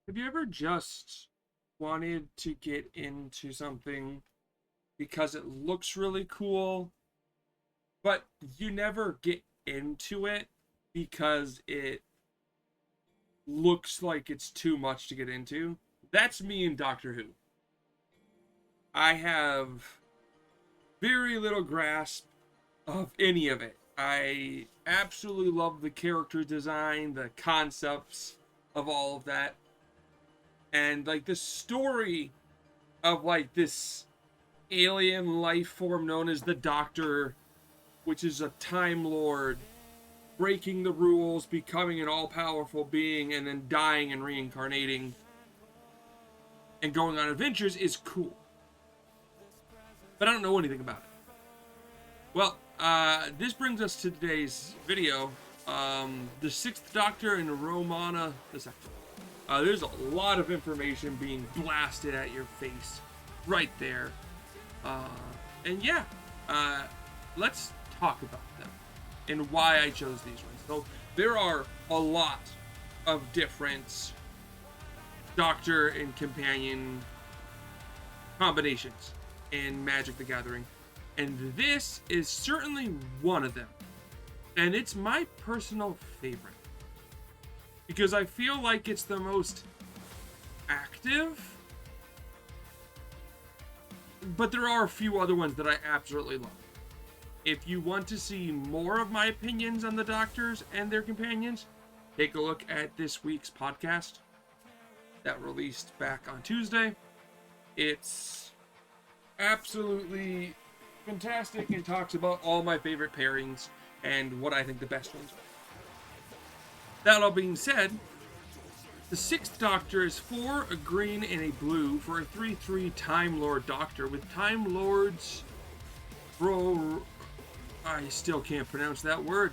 Have you ever just wanted to get into something because it looks really cool, but you never get into it because it looks like it's too much to get into? That's me in Doctor Who. I have very little grasp of any of it. I absolutely love the character design, the concepts of all of that, and like the story of like this alien life form known as the Doctor, which is a Time Lord, breaking the rules, becoming an all-powerful being, and then dying and reincarnating and going on adventures is cool. But I don't know anything about it. Well, this brings us to today's video. The Sixth Doctor and Romana the Second. There's a lot of information being blasted at your face right there. And yeah, let's talk about them and why I chose these ones. So there are a lot of different Doctor and Companion combinations in Magic the Gathering, and this is certainly one of them. And it's my personal favorite because I feel like it's the most active, but there are a few other ones that I absolutely love. If you want to see more of my opinions on the Doctors and their companions, take a look at this week's podcast that released back on Tuesday. It's absolutely fantastic and talks about all my favorite pairings and what I think the best ones are. That all being said, the Sixth Doctor is 4, a green, and a blue for a 3/3 Time Lord Doctor with Time Lords. Bro, I still can't pronounce that word.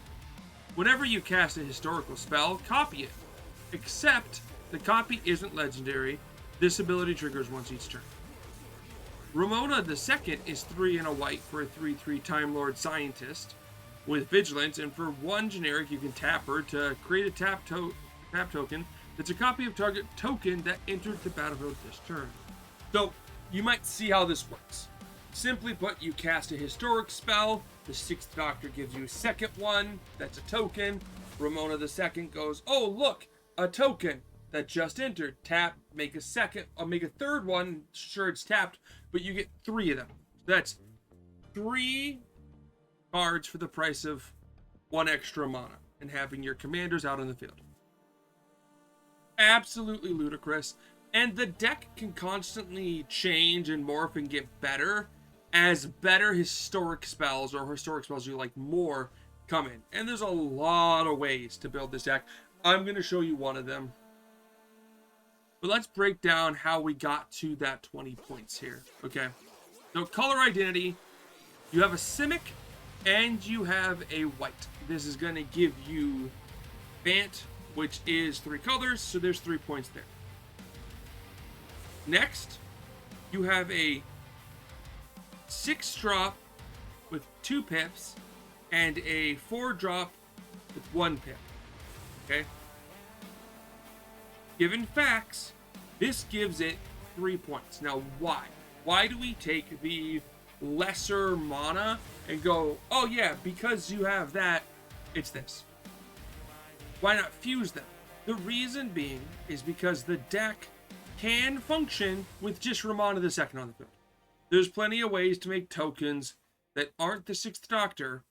Whenever you cast a historical spell, copy it. Except the copy isn't legendary. This ability triggers once each turn. Romana the Second is 3 and a white for a 3/3 Time Lord Scientist with Vigilance, and for 1 generic you can tap her to create a tap token that's a copy of target token that entered the battlefield this turn. So you might see how this works. Simply put, you cast a historic spell, the Sixth Doctor gives you a second one, that's a token. Romana the Second goes, oh look, a token that just entered. Tap, make a second, I'll make a third one, sure it's tapped, but you get 3 of them. That's 3 cards for the price of 1 extra mana and having your commanders out on the field. Absolutely ludicrous, and the deck can constantly change and morph and get better as better historic spells or historic spells you like more come in. And there's a lot of ways to build this deck. I'm going to show you one of them. But let's break down how we got to that 20 points here. Okay. So color identity, you have a Simic and you have a white. This is going to give you Bant, which is 3 colors, so there's 3 points there. Next, you have a 6-drop with 2 pips and a 4-drop with 1 pip. Okay? Given facts, this gives it 3 points. Now, why? Why do we take the lesser mana and go, oh yeah, because you have that, it's this? Why not fuse them? The reason being is because the deck can function with just Romana the Second on the field. There's plenty of ways to make tokens that aren't the Sixth Doctor,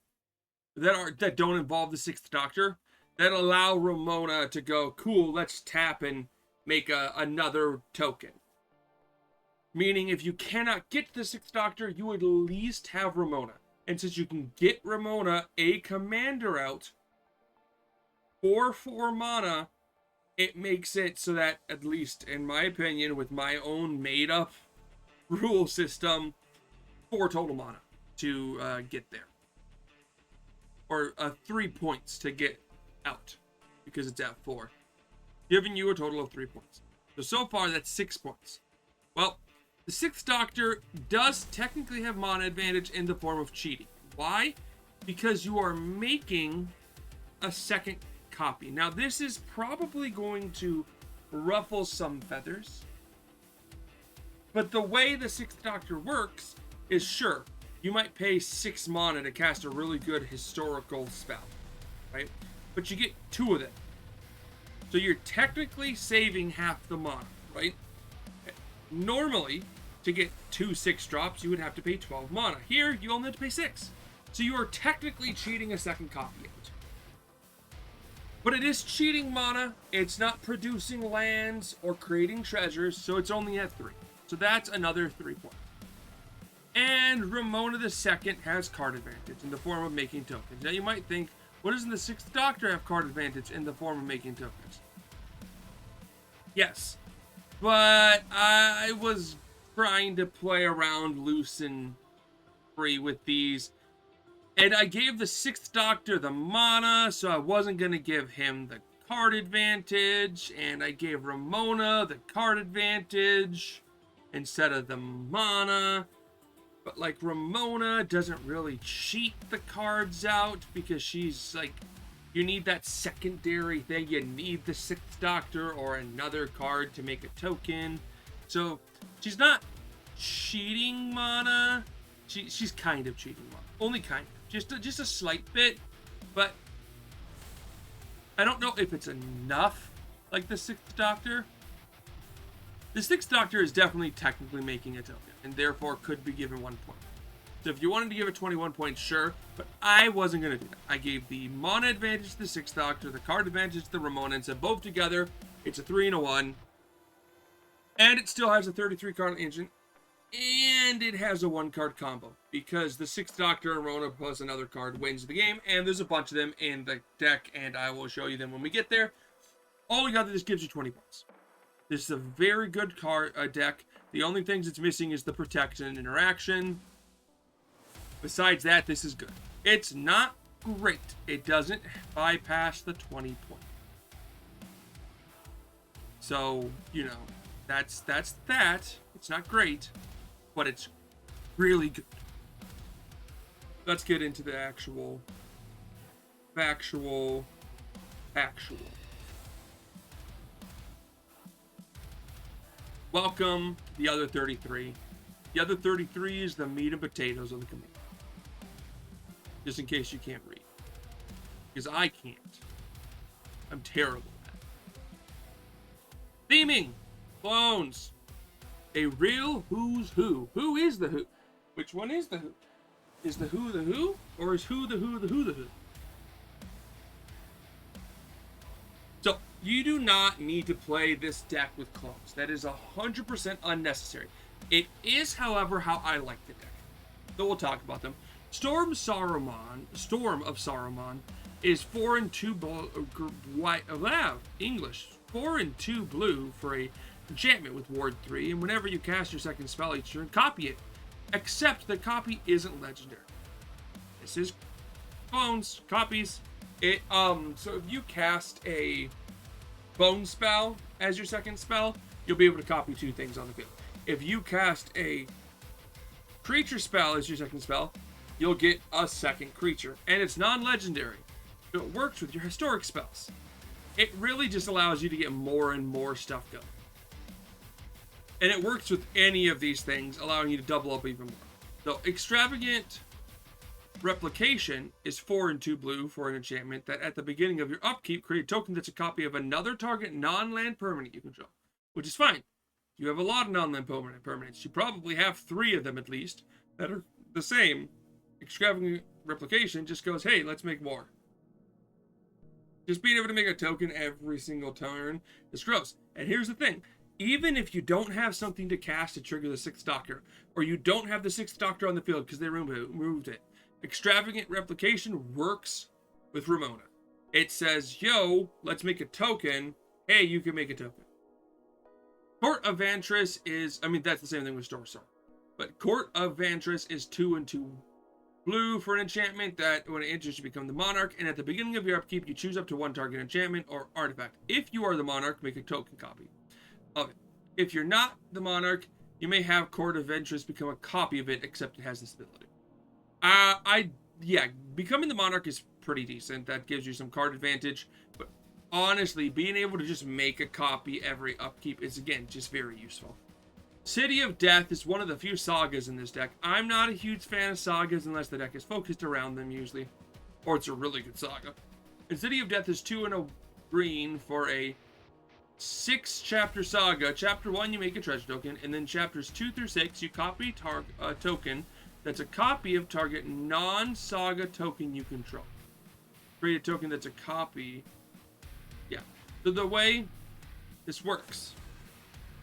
that don't involve the Sixth Doctor, that allow Romana to go, cool, let's tap and make another token. Meaning, if you cannot get the Sixth Doctor, you would at least have Romana. And since you can get Romana a commander out for 4 mana, it makes it so that, at least in my opinion, with my own made-up rule system, 4 total mana to get there. Or 3 points to get out, because it's at 4. Giving you a total of 3 points. So far, that's 6 points. Well, the Sixth Doctor does technically have mana advantage in the form of cheating. Why? Because you are making a second copy. Now, this is probably going to ruffles some feathers. But the way the 6th Doctor works is, sure, you might pay 6 mana to cast a really good historical spell, right? But you get 2 of them. So you're technically saving half the mana, right? Normally, to get 2 6-drops, you would have to pay 12 mana. Here, you only have to pay 6. So you are technically cheating a second copy out. But it is cheating mana. It's not producing lands or creating treasures, so it's only at 3. So that's another 3 points. And Romana II has card advantage in the form of making tokens. Now you might think, well, doesn't the 6th Doctor have card advantage in the form of making tokens? Yes. But I was trying to play around loose and free with these. And I gave the 6th Doctor the mana, so I wasn't going to give him the card advantage. And I gave Romana the card advantage instead of the mana. But, like, Romana doesn't really cheat the cards out because she's, like, you need that secondary thing. You need the 6th Doctor or another card to make a token. So, she's not cheating mana. She's kind of cheating mana. Only kind of. Just a slight bit. But I don't know if it's enough like the 6th Doctor. The 6th Doctor is definitely technically making a token, and therefore could be given 1 point. So if you wanted to give it 21 points, sure, but I wasn't going to do that. I gave the mana advantage to the 6th Doctor, the card advantage to the Romana, and said both together, it's a 3 and a 1. And it still has a 33 card engine, and it has a 1-card combo, because the 6th Doctor and Romana plus another card wins the game, and there's a bunch of them in the deck, and I will show you them when we get there. All together, this gives you 20 points. This is a very good card deck. The only things it's missing is the protection and interaction. Besides that, this is good. It's not great. It doesn't bypass the 20 point. So, you know, that's that. It's not great, but it's really good. Let's get into the actual factual. Welcome, the other 33. The other 33 is the meat and potatoes of the community. Just in case you can't read. Because I can't. I'm terrible at it. Theming. Clones. A real who's who. Who is the who? Which one is the who? Is the who? Or is who the who the who the who? So, you do not need to play this deck with clones. That is 100% unnecessary. It is, however, how I like the deck. So we'll talk about them. Storm of Saruman is 4 and 2 white. English. 4 and 2 blue for a enchantment with Ward 3, and whenever you cast your second spell each turn, copy it. Except the copy isn't legendary. This is clones, copies. It so if you cast a bone spell as your second spell, you'll be able to copy 2 things on the field. If you cast a creature spell as your second spell, you'll get a second creature, and it's non-legendary. So it works with your historic spells. It really just allows you to get more and more stuff going. And it works with any of these things, allowing you to double up even more. So Extravagant Replication is 4 and 2 blue for an enchantment that at the beginning of your upkeep, create a token that's a copy of another target non-land permanent you control. Which is fine. You have a lot of non-land permanents. You probably have 3 of them at least that are the same. Extravagant Replication just goes, hey, let's make more. Just being able to make a token every single turn is gross. And here's the thing. Even if you don't have something to cast to trigger the 6th Doctor, or you don't have the 6th Doctor on the field because they removed it, Extravagant Replication works with Romana. It says, yo, let's make a token. Hey, you can make a token. Court of Vantress is, that's the same thing with Storm Star. But Court of Vantress is 2 and 2 blue for an enchantment that when it enters you become the monarch, and at the beginning of your upkeep you choose up to 1 target enchantment or artifact. If you are the monarch, make a token copy of it. If you're not the monarch, you may have Court of Ventress become a copy of it, except it has this ability. Becoming the monarch is pretty decent. That gives you some card advantage, but honestly, being able to just make a copy every upkeep is, again, just very useful. City of Death is one of the few sagas in this deck. I'm not a huge fan of sagas unless the deck is focused around them, usually. Or it's a really good saga. And City of Death is 2 and a green for a 6-chapter saga. Chapter 1, you make a treasure token. And then chapters 2 through 6, you copy a token that's a copy of target non-saga token you control. Create a token that's a copy. Yeah. So the way this works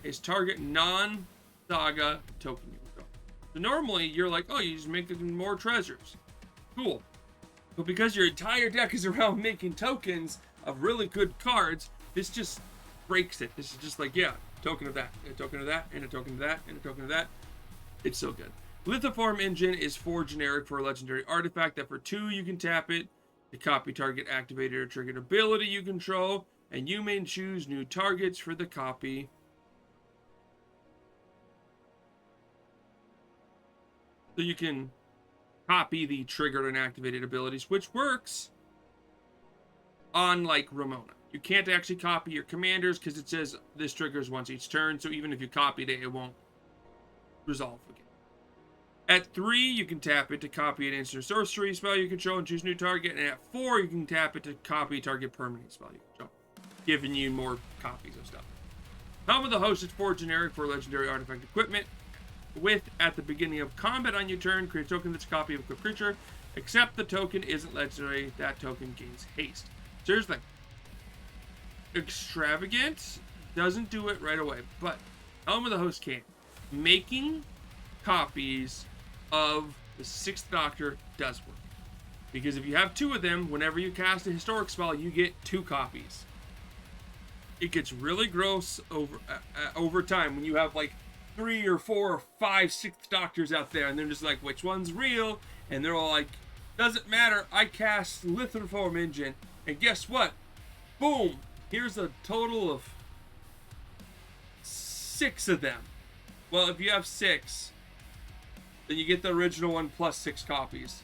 is target non-saga token you control. So normally you're like, oh, you just make more treasures. Cool. But because your entire deck is around making tokens of really good cards, this just breaks it. This is just like, yeah, token of that, and a token of that, and a token of that, and a token of that. It's so good. Lithoform Engine is 4 generic for a legendary artifact that for 2 you can tap it to copy target activated or triggered ability you control, and you may choose new targets for the copy. So you can copy the triggered and activated abilities, which works on like Romana. You can't actually copy your commanders because it says this triggers once each turn, so even if you copied it, it won't resolve again. At 3, you can tap it to copy an instant sorcery spell you control and choose new target, and at 4, you can tap it to copy target permanent spell you control, giving you more copies of stuff. Helm of the Host is 4 generic for legendary artifact equipment. With, at the beginning of combat on your turn, create a token that's a copy of a equipped creature. Except the token isn't legendary, that token gains haste. So here's the thing. Extravagant doesn't do it right away, but Helm of the Host can. Making copies of the 6th Doctor does work. Because if you have 2 of them, whenever you cast a historic spell, you get 2 copies. It gets really gross over time when you have like 3 or 4 or 5 6th Doctors out there, and they're just like, which one's real? And they're all like, doesn't matter, I cast Lithoform Engine, and guess what? Boom! Here's a total of 6 of them. Well, if you have 6, then you get the original one plus 6 copies.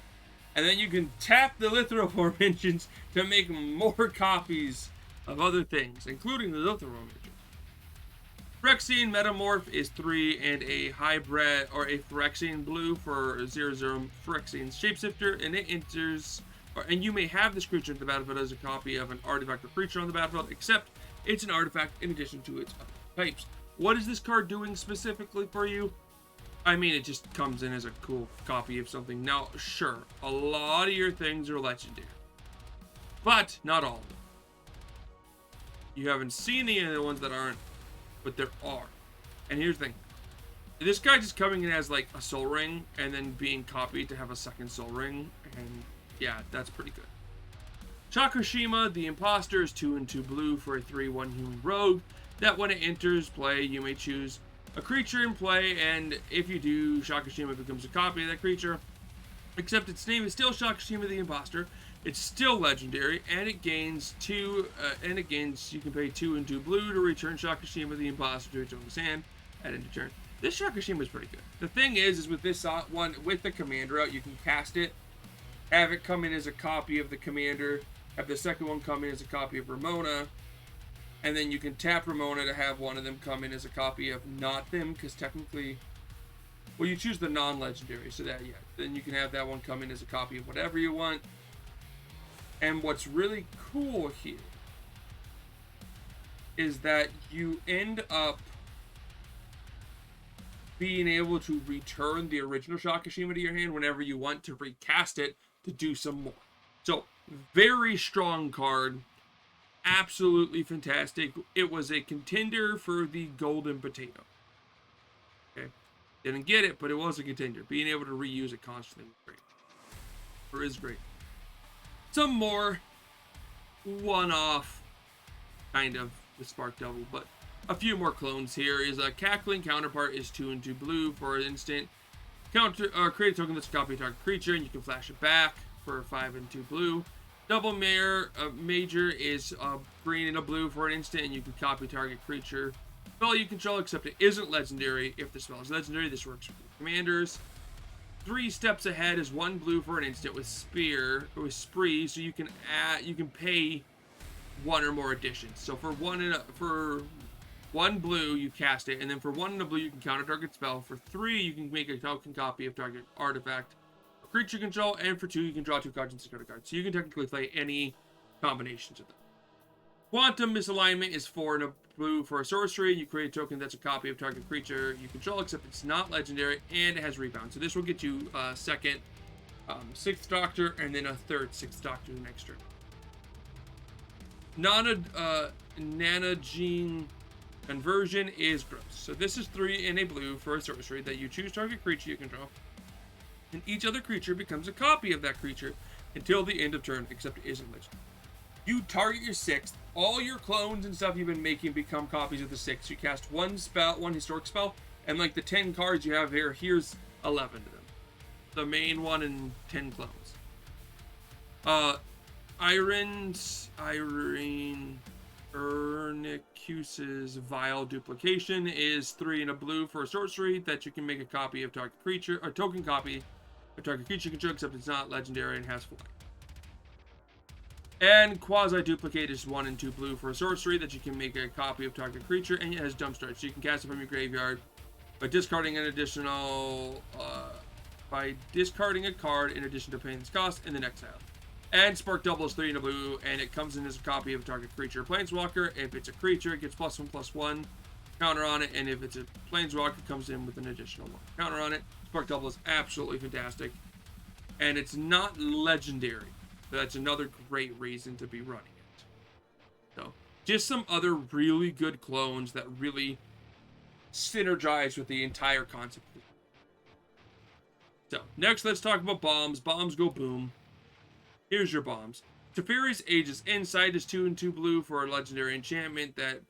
And then you can tap the Lithoform Engines to make more copies of other things, including the Lithoform Engine. Phyrexian Metamorph is 3 and a hybrid or a Phyrexian blue for 0/0 Phyrexian Shapeshifter, and it enters, and you may have this creature in the battlefield as a copy of an artifact or creature on the battlefield, except it's an artifact in addition to its other types. What is this card doing specifically for you? I mean, it just comes in as a cool copy of something. Now, sure, a lot of your things are legendary, but not all of them. You haven't seen any of the ones that aren't, but there are. And here's the thing. This guy just coming in as like a soul ring and then being copied to have a second soul ring, and yeah, that's pretty good. Shakushima, the Imposter, is 2 and 2 blue for a 3/1 human rogue that when it enters play, you may choose a creature in play, and if you do, Shakushima becomes a copy of that creature, except its name is still Shakushima the Imposter. It's still legendary, and it gains 2, you can pay 2 and 2 blue to return Shakushima the Imposter to its owner's hand at end of turn. This Shakushima is pretty good. The thing is with this one, with the commander out, you can cast it, have it come in as a copy of the commander, have the second one come in as a copy of Romana, and then you can tap Romana to have one of them come in as a copy of not them, because technically, well, you choose the non-legendary, so that, yeah, then you can have that one come in as a copy of whatever you want. And what's really cool here is that you end up being able to return the original Shakushima to your hand whenever you want to recast it to do some more. So, very strong card. Absolutely fantastic. It was a contender for the Golden Potato. Okay? Didn't get it, but it was a contender. Being able to reuse it constantly was great. Or is great. Some more one-off kind of the Spark Devil, but a few more clones here. Is a Cackling Counterpart is 2 and 2 blue for an instant. Create a token that's a copy of target creature, and you can flash it back for 5 and 2 blue. Double Major is green and a blue for an instant, and you can copy target creature spell you control, except it isn't legendary. If the spell is legendary, this works with commanders. 3 steps ahead is 1 blue for an instant with Spree, so you can pay one or more additions. So for one blue, you cast it, and then for 1 in a blue, you can counter target spell. For 3, you can make a token copy of target artifact or creature control, and for 2, you can draw 2 cards and discard a card. So you can technically play any combinations of them. Quantum Misalignment is 4 in a blue for a sorcery. You create a token that's a copy of target creature you control, except it's not legendary, and it has rebound. So this will get you a second 6th Doctor, and then a third 6th Doctor the next turn. Nanogene Conversion is gross. So this is 3 in a blue for a sorcery that you choose target creature you control, and each other creature becomes a copy of that creature until the end of turn, except it isn't legendary. You target your 6th. All your clones and stuff you've been making become copies of the 6. You cast 1 spell, 1 historic spell, and like the 10 cards you have here, here's 11 of them. The main one and 10 clones. Irene Ernicus's Vile Duplication is 3 in a blue for a sorcery that you can make a copy of target creature, or token copy of target creature control, except it's not legendary and has flying. And Quasi Duplicate is 1 and 2 blue for a sorcery that you can make a copy of target creature, and it has Dumpstart, so you can cast it from your graveyard by discarding an additional, by discarding a card in addition to paying its cost, and then exile. And Spark Double is 3 in a blue, and it comes in as a copy of a target creature or planeswalker. If it's a creature, it gets +1/+1 counter on it, and if it's a planeswalker, it comes in with an additional 1 counter on it. Spark Double is absolutely fantastic, and it's not legendary. That's another great reason to be running it. So, just some other really good clones that really synergize with the entire concept. So, next let's talk about bombs. Bombs go boom. Here's your bombs. Teferi's Aegis Insight is 2 and 2 blue for a legendary enchantment that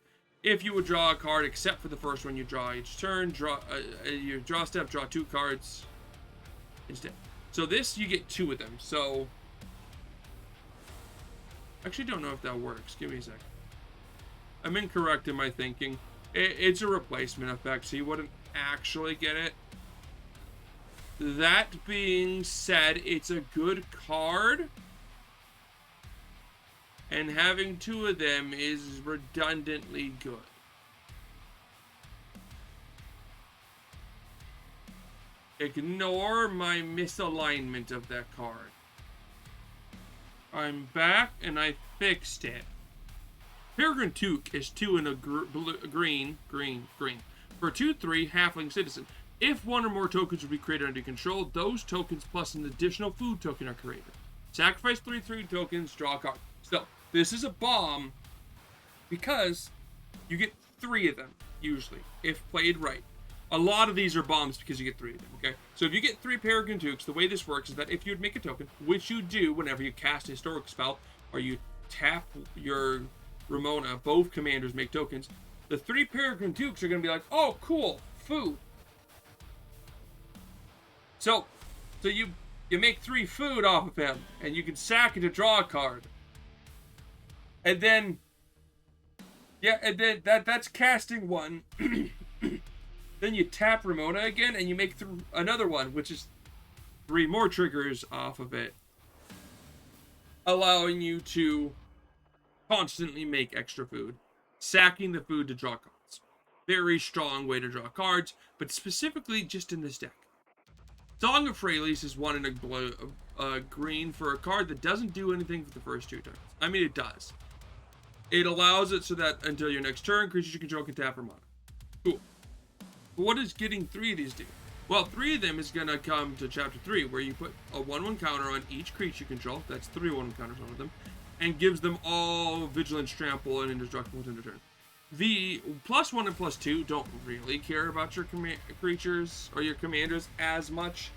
if you would draw a card, except for the first one you draw each turn, your draw step, draw 2 cards instead. So this, you get 2 of them. So, actually don't know if that works. Give me a sec. I'm incorrect in my thinking. It's a replacement effect, so you wouldn't actually get it. That being said, it's a good card, and having 2 of them is redundantly good. Ignore my misalignment of that card. I'm back, and I fixed it. Peregrine Took is 2 in a green. For 2/3 Halfling Citizen. If 1 or more tokens would be created under your control, those tokens plus an additional food token are created. Sacrifice 3 tokens, draw a card. So, this is a bomb because you get 3 of them, usually, if played right. A lot of these are bombs because you get 3 of them, okay? So if you get 3 Peregrine Tooks, the way this works is that if you would make a token, which you do whenever you cast a historic spell, or you tap your Romana, both commanders make tokens, the 3 Peregrine Tooks are going to be like, oh, cool, food. So you make 3 food off of him, and you can sack it to draw a card. And then, that's casting 1. Then you tap Romana again, and you make another one, which is 3 more triggers off of it, allowing you to constantly make extra food, sacking the food to draw cards. Very strong way to draw cards, but specifically just in this deck. Song of Freyalise is 1 in a blue, green for a card that doesn't do anything for the first 2 turns. I mean, it does. It allows it so that until your next turn, creatures you control can tap Romana. Cool. But what does getting 3 of these do? Well, 3 of them is going to come to Chapter 3, where you put a 1/1 counter on each creature you control. That's 3 1/1 counters on them. And gives them all Vigilance, Trample, and Indestructible within the turn. The +1 and +2 don't really care about your creatures or your commanders as much.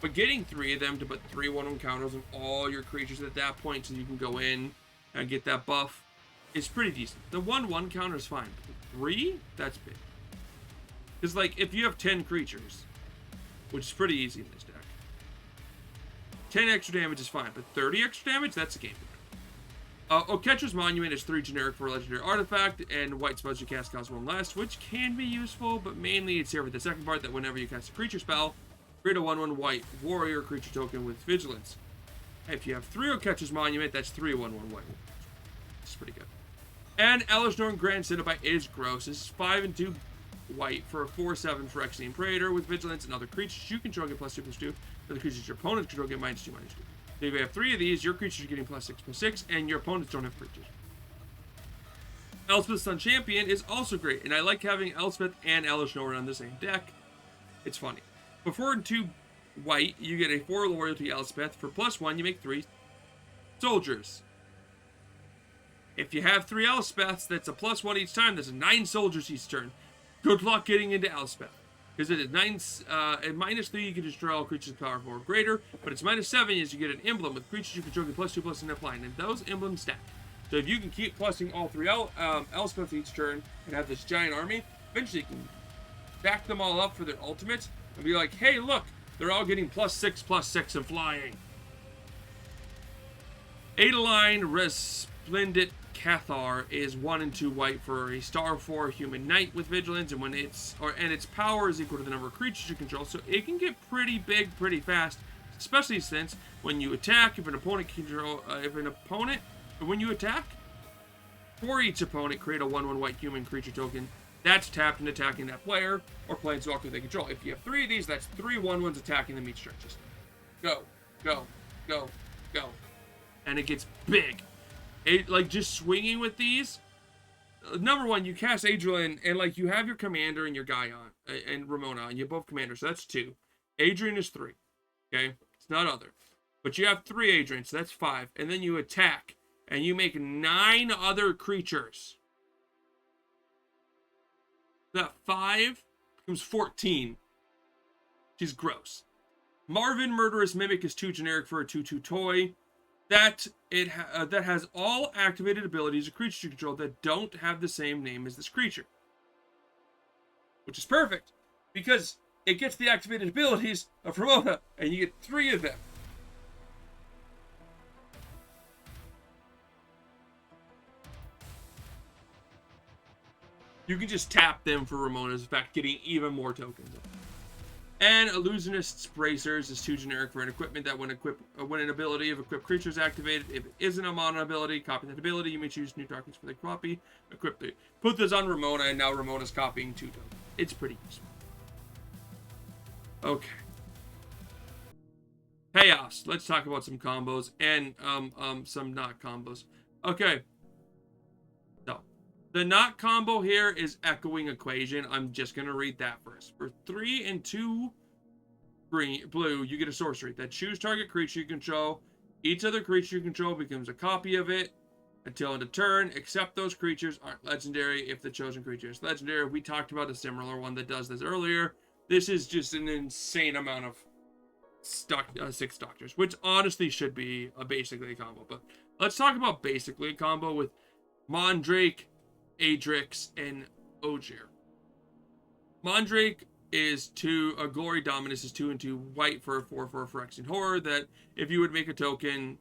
But getting 3 of them to put 3 1/1 counters on all your creatures at that point so you can go in and get that buff is pretty decent. The 1/1 counter is fine. But the 3? That's big. Because, like, if you have 10 creatures, which is pretty easy in this deck, 10 extra damage is fine, but 30 extra damage, that's a game changer. Oketcher's Monument is 3 generic for a legendary artifact, and white spells you cast cost 1 less, which can be useful, but mainly it's here for the second part, that whenever you cast a creature spell, create a 1/1 white warrior creature token with Vigilance. If you have 3 Oketcher's Monument, that's 3 1/1 white. It's pretty good. And Elishnorn Grand Cenobite is gross. This is 5 and 2 white for a 4/7 Phyrexian Praetor with Vigilance, and other creatures you control get +2/+2. For the creatures your opponents control get -2/-2. So if you have 3 of these, your creatures are getting +6/+6, and your opponents don't have creatures. Elspeth's Sun Champion is also great, and I like having Elspeth and Elishnorn on the same deck. It's funny. For 4 and 2 white, you get a 4 loyalty Elspeth. For +1, you make 3 soldiers. If you have 3 Elspeths, that's a +1 each time. That's 9 soldiers each turn. Good luck getting into Elspeth. Because it is 9, at -3, you can destroy all creatures with power 4 or greater. But it's -7 is you get an emblem with creatures you control get +2/+2 and apply. And those emblems stack. So if you can keep plussing all 3 Elspeths each turn and have this giant army, eventually you can back them all up for their ultimates and be like, hey, look, they're all getting +6/+6 and flying. Adeline Resplendent Cathar is 1 and 2 white for a star 4 human knight with vigilance, and its power is equal to the number of creatures you control, so it can get pretty big pretty fast, especially since when you attack, when you attack, for each opponent, create a 1/1 white human creature token that's tapped and attacking that player or planeswalker they control. If you have 3 of these, that's 3 1/1s attacking them each turn. Just go, go, go, go. And it gets big. Like, just swinging with these. Number 1, you cast Adrian, and, like, you have your commander and your guy on, and Romana on. You have both commanders, so that's 2. Adrian is 3. Okay? It's not other. But you have 3 Adrians, so that's 5. And then you attack, and you make 9 other creatures. That 5 becomes 14. She's gross. Marvin Murderous Mimic is 2 generic for a 2/2 toy. That has all activated abilities of creatures you control that don't have the same name as this creature. Which is perfect, because it gets the activated abilities of Romana, and you get 3 of them. You can just tap them for Ramona's effect, getting even more tokens. And Illusionist's Bracers is 2 generic for an equipment that when an ability of equipped creature is activated, if it isn't a mono ability, copy that ability. You may choose new targets for the copy. Equip the. Put this on Ramona, and now Ramona's copying 2 tokens. It's pretty useful. Okay. Chaos. Let's talk about some combos and some not combos. Okay. So the not combo here is Echoing Equation. I'm just gonna read that first. For 3 and 2 blue, you get a sorcery that choose target creature you control. Each other creature you control becomes a copy of it until end of turn, except those creatures aren't legendary if the chosen creature is legendary. We talked about a similar one that does this earlier. This is just an insane amount of 6 doctors, which honestly should be basically a combo. But let's talk about basically a combo with Mondrake, Adrix, and Ogier. Mondrake is 2, Glory Dominus is 2 and 2 white for a 4/4 Phyrexian Horror that if you would make a token,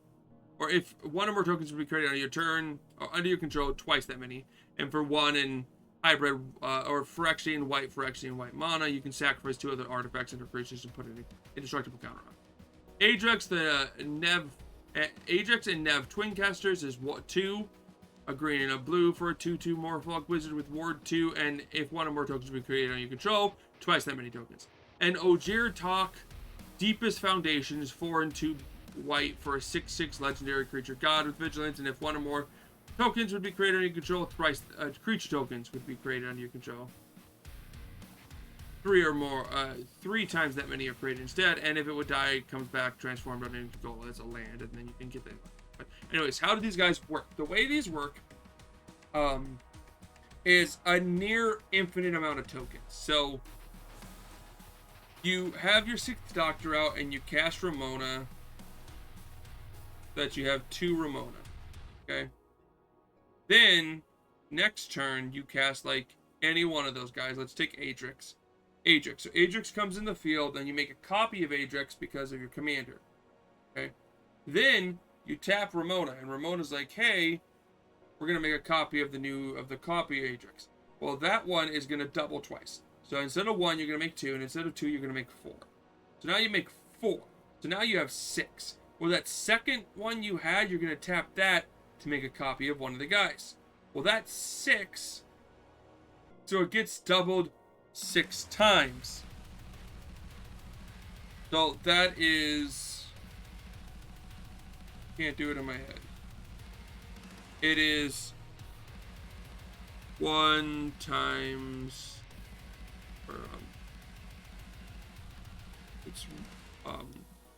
or if 1 or more tokens would be created on your turn, or under your control, twice that many. And for 1 in hybrid, or Phyrexian white mana, you can sacrifice 2 other artifacts into creatures and put an indestructible counter on. Ajax and Nev Twin Casters is 2, a green and a blue for a 2/2 Morphologic Wizard with Ward 2, and if 1 or more tokens will be created on your control, twice that many tokens. And Ogier Talk Deepest Foundation is 4 and 2 white for a 6/6 legendary creature god with vigilance, and if 1 or more tokens would be created on your control, thrice creature tokens would be created on your control. 3 or more, 3 times that many are created instead, and if it would die, it comes back transformed under your control as a land, and then you can get that. But anyways, how do these guys work? The way these work is a near infinite amount of tokens. So you have your 6th Doctor out and you cast Ramona, that you have 2 Ramona. Okay? Then next turn you cast like any one of those guys. Let's take Adrix. So Adrix comes in the field and you make a copy of Adrix because of your commander. Okay? Then you tap Ramona, and Ramona's like, hey, we're going to make a copy of the copy Adrix. Well, that one is going to double twice. So instead of 1, you're going to make 2, and instead of 2, you're going to make 4. So now you make 4. So now you have 6. Well, that second one you had, you're going to tap that to make a copy of one of the guys. Well, that's 6, so it gets doubled 6 times. So that is... Can't do it in my head. It is 1 times... it's... I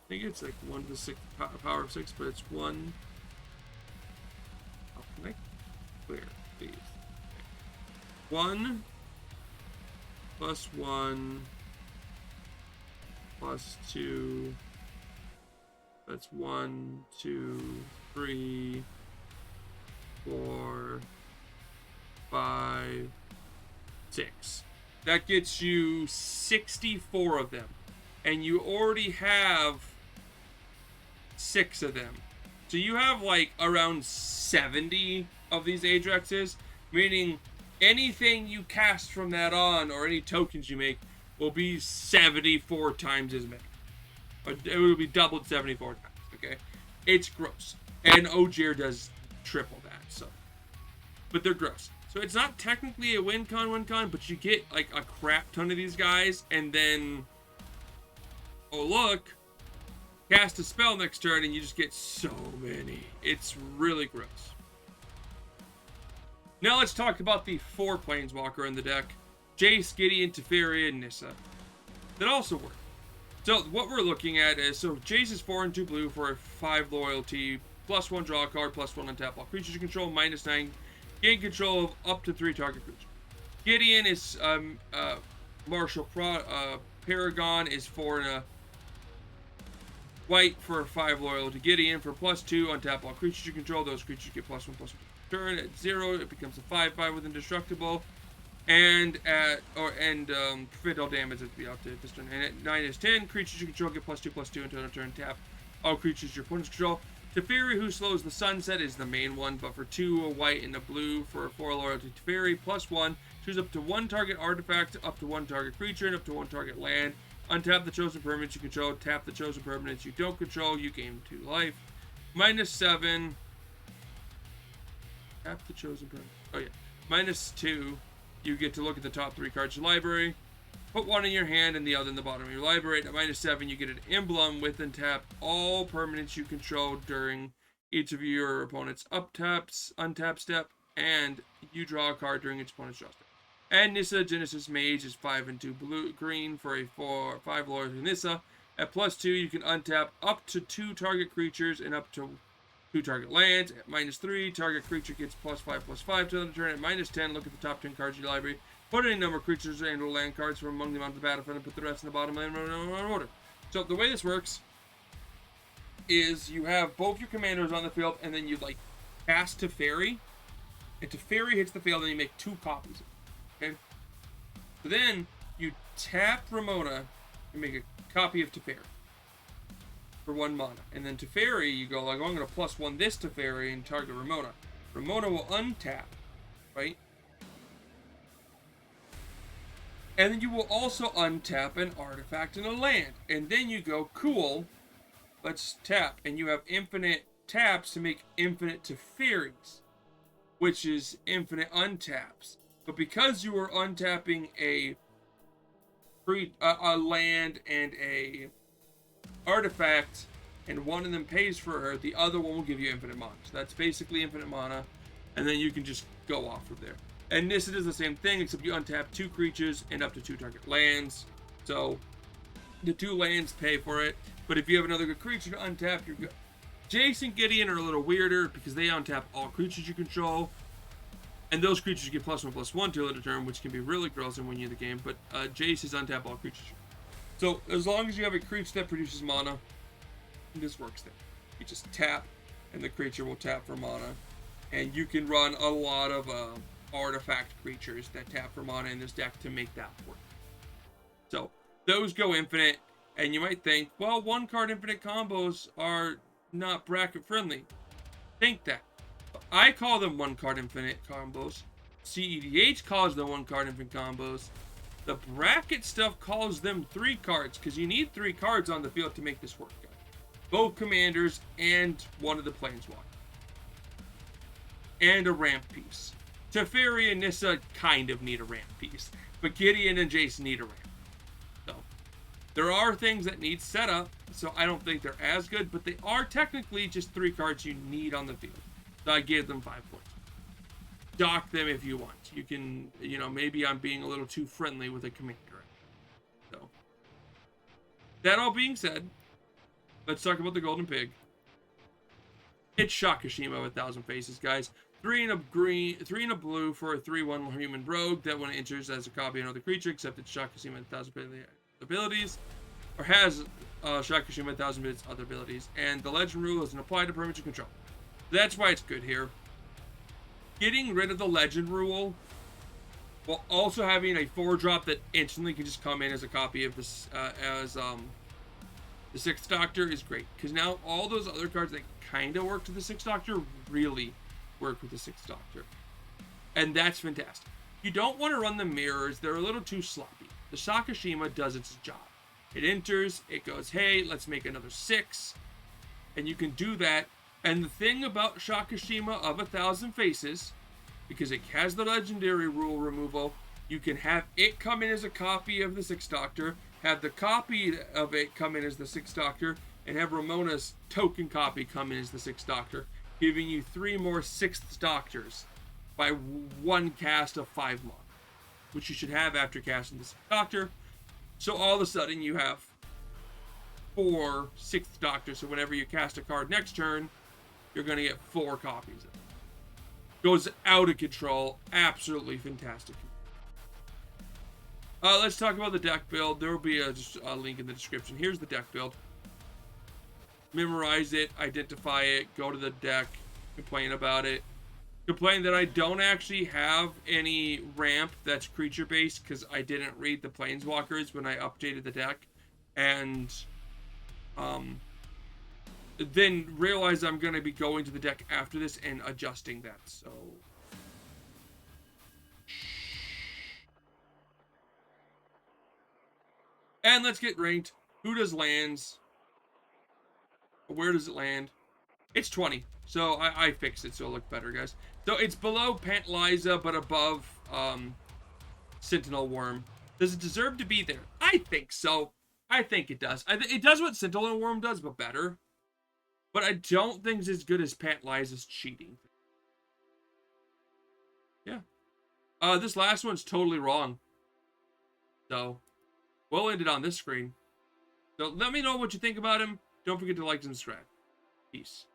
think it's like 1 to the 6 power of 6, but it's 1... Oh, can I clear, please? 1 plus 1 plus 2. That's 1, 2, 3, 4, 5, 6. That gets you 64 of them. And you already have 6 of them. So you have like around 70 of these Ajaxes, meaning anything you cast from that on, or any tokens you make, will be 74 times as many. It will be doubled 74 times, okay? It's gross. And Ogier does triple that, so. But they're gross. So it's not technically a win con, but you get like a crap ton of these guys, and then, oh look, cast a spell next turn, and you just get so many. It's really gross. Now let's talk about the 4 Planeswalker in the deck. Jace, Gideon, Teferi, and Nissa. That also work. So what we're looking at is, so Jace is 4 and 2 blue for a 5 loyalty, +1 draw a card, +1 untap all creatures you control, -9, gain control of up to 3 target creatures. Gideon is Martial Paragon is 4 and a white for a 5 loyalty. Gideon for +2 untap all creatures you control. Those creatures get +1/+1 turn. At 0, it becomes a 5/5 with indestructible. And prevent all damage at the outfit this turn. And at -10, creatures you control get +2/+2 until end of turn. Tap all creatures your opponents control. Teferi, who slows the sunset, is the main one, but for 2, a white and a blue for a 4 loyalty. Teferi +1, choose up to 1 target artifact, up to 1 target creature, and up to 1 target land. Untap the chosen permanents you control. Tap the chosen permanents you don't control. You gain 2 life. -7. Tap the chosen permanent. Oh yeah. -2. You get to look at the top 3 cards of your library. Put 1 in your hand and the other in the bottom of your library. At -7, you get an emblem with and tap all permanents you control during each of your opponent's untap step, and you draw a card during each opponent's draw step. And Nissa, Genesis Mage, is 5 and 2 green for a 5 loyalty Nissa. At +2, you can untap up to 2 target creatures and up to 2 target lands. At -3, target creature gets +5/+5 to the turn. At -10, look at the top 10 cards of your library. Put any number of creatures and or land cards from among them onto the battlefield and put the rest in the bottom in order. So the way this works is you have both your commanders on the field, and then you like cast Teferi. And Teferi hits the field, and you make 2 copies. Okay? So then you tap Ramona and make a copy of Teferi for 1 mana. And then Teferi, you go like, oh, I'm going to +1 this Teferi and target Ramona. Ramona will untap, right? And then you will also untap an artifact and a land. And then you go, cool, let's tap. And you have infinite taps to make infinite Teferis, which is infinite untaps. But because you are untapping a land and a artifact, and one of them pays for her, the other one will give you infinite mana. So that's basically infinite mana, and then you can just go off from there. And Nissa does the same thing, except you untap 2 creatures and up to 2 target lands. So the 2 lands pay for it, but if you have another good creature to untap, you're good. Jace and Gideon are a little weirder because they untap all creatures you control, and those creatures get +1/+1 till end of turn, which can be really gross and win you the game. But Jace is untap all creatures. So as long as you have a creature that produces mana, this works then. You just tap, and the creature will tap for mana, and you can run a lot of artifact creatures that tap for mana in this deck to make that work. So those go infinite, and you might think, well, 1-card infinite combos are not bracket friendly. Think that. I call them 1-card infinite combos. CEDH calls them 1-card infinite combos. The bracket stuff calls them 3 cards, because you need 3 cards on the field to make this work. Both commanders and one of the planeswalkers. and a ramp piece. Teferi and Nissa kind of need a ramp piece, but Gideon and Jace need a ramp. So there are things that need setup, so I don't think they're as good, but they are technically just 3 cards you need on the field. So I give them 5 points. Dock them if you want. You can, maybe I'm being a little too friendly with a commander. So that all being said, let's talk about the Golden Pig. It's Shakashima with 1,000 Faces, guys. 3 in a green, 3 in a blue for a 3/1 human rogue that when it enters as a copy of another creature, except it's Shakashima 1,000 abilities, or has Shakashima 1,000 its other abilities, and the legend rule is an apply to permanent control. That's why it's good here. Getting rid of the legend rule, while also having a 4-drop that instantly can just come in as a copy of this, the 6th Doctor is great, because now all those other cards that kind of work to the 6th Doctor really work with the 6th Doctor. And that's fantastic. You don't want to run the mirrors, they're a little too sloppy. The Shakashima does its job. It enters, it goes, hey, let's make another 6. And you can do that. And the thing about Shakashima of 1,000 Faces, because it has the legendary rule removal, you can have it come in as a copy of the 6th Doctor, have the copy of it come in as the 6th Doctor, and have Romona's token copy come in as the 6th Doctor, giving you 3 more 6th Doctors by 1 cast of 5 mana, which you should have after casting the 6th Doctor. So all of a sudden you have 4 6th Doctors, so whenever you cast a card next turn, you're going to get 4 copies of it. Goes out of control. Absolutely fantastic. Let's talk about the deck build. There will be a link in the description. Here's the deck build. Memorize it, identify it, go to the deck, complain about it. Complain that I don't actually have any ramp that's creature based because I didn't read the Planeswalkers when I updated the deck. And then realize I'm going to be going to the deck after this and adjusting that. So and let's get ranked. Who does lands? Where does it land? It's 20. So I fixed it so it'll look better, guys. So it's below Pantliza, but above Sentinel Worm. Does it deserve to be there? I think so. I think it does. It does what Sentinel Worm does, but better. But I don't think it's as good as Pantliza's cheating. Yeah. This last one's totally wrong. So we'll end it on this screen. So let me know what you think about him. Don't forget to like and subscribe. Peace.